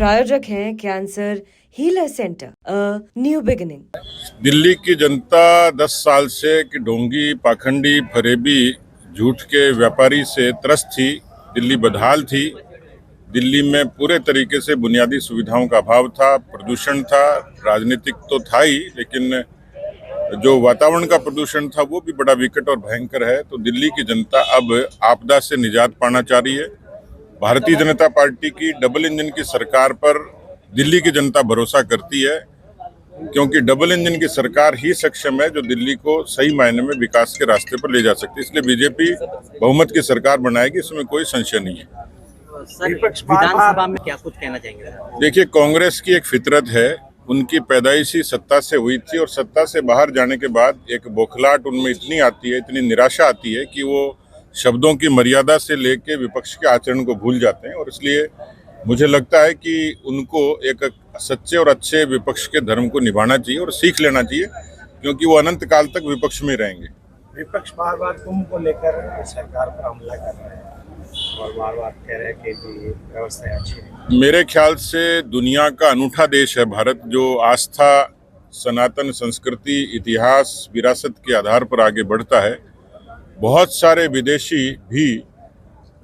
प्रायोजक हैं cancer healer centre, a new beginning. Delhi की जनता 10 साल से कि ढोंगी, पाखंडी, फरेबी, झूठ के व्यापारी से त्रस्त थी। दिल्ली बदहाल थी। दिल्ली में पूरे तरीके से बुनियादी सुविधाओं का अभाव था, प्रदूषण था, राजनीतिक तो था ही, लेकिन जो वातावरण का प्रदूषण था वो भी बड़ा विकट और भयंकर है। तो दिल्ली की जनता अब आपदा से निजात पाना चाह रही है। भारतीय जनता पार्टी की डबल इंजन की सरकार पर दिल्ली की जनता भरोसा करती है, क्योंकि डबल इंजन की सरकार ही सक्षम है जो दिल्ली को सही मायने में विकास के रास्ते पर ले जा सकती है। इसलिए बीजेपी बहुमत की सरकार बनाएगी, इसमें कोई संशय नहीं है। सर, विधानसभा में क्या कुछ कहना चाहेंगे? देखिए, कांग्रेस की एक फितरत है, उनकी पैदाइशी सत्ता से हुई थी और सत्ता से बाहर जाने के बाद एक बौखलाहट उनमें इतनी आती है, इतनी निराशा आती है कि वो शब्दों की मर्यादा से लेके विपक्ष के आचरण को भूल जाते हैं। और इसलिए मुझे लगता है कि उनको एक सच्चे और अच्छे विपक्ष के धर्म को निभाना चाहिए और सीख लेना चाहिए, क्योंकि वो अनंत काल तक विपक्ष में रहेंगे। विपक्ष बार बार कुंभ को लेकर सरकार पर हमला कर रहे हैं और बार बार कह रहे हैं कि व्यवस्था अच्छी है। मेरे ख्याल से दुनिया का अनूठा देश है भारत, जो आस्था, सनातन संस्कृति, इतिहास, विरासत के आधार पर आगे बढ़ता है। बहुत सारे विदेशी भी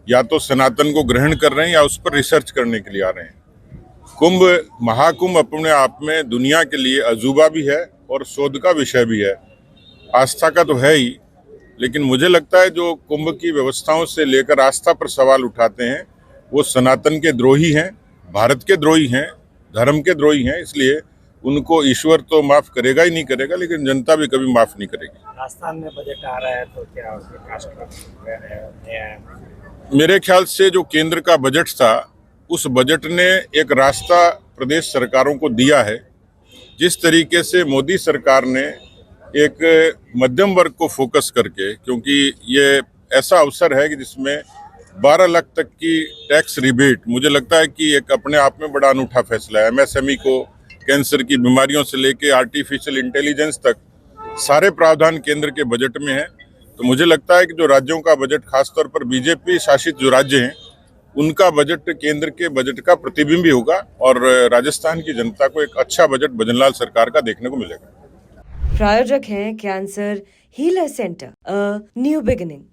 या तो सनातन को ग्रहण कर रहे हैं या उस पर रिसर्च करने के लिए आ रहे हैं। महाकुंभ अपने आप में दुनिया के लिए अजूबा भी है और शोध का विषय भी है। आस्था का तो है ही, लेकिन मुझे लगता है जो कुंभ की व्यवस्थाओं से लेकर आस्था पर सवाल उठाते हैं वो सनातन के द्रोही हैं, भारत के द्रोही हैं, धर्म के द्रोही हैं। इसलिए उनको ईश्वर तो माफ करेगा ही नहीं करेगा, लेकिन जनता भी कभी माफ नहीं करेगी। राजस्थान में बजट आ रहा है तो क्या विकास है? मेरे ख्याल से जो केंद्र का बजट था, उस बजट ने एक रास्ता प्रदेश सरकारों को दिया है। जिस तरीके से मोदी सरकार ने एक मध्यम वर्ग को फोकस करके, क्योंकि ये ऐसा अवसर है कि जिसमें 12 लाख तक की टैक्स रिबेट, मुझे लगता है कि एक अपने आप में बड़ा अनूठा फैसला है। एमएसएमई को कैंसर की बीमारियों से लेके आर्टिफिशियल इंटेलिजेंस तक सारे प्रावधान केंद्र के बजट में है। तो मुझे लगता है कि जो राज्यों का बजट, खासतौर पर बीजेपी शासित जो राज्य हैं, उनका बजट केंद्र के बजट का प्रतिबिंब ही होगा और राजस्थान की जनता को एक अच्छा बजट भजनलाल सरकार का देखने को मिलेगा। प्रायोजक हैं cancer healer centre, a new beginning.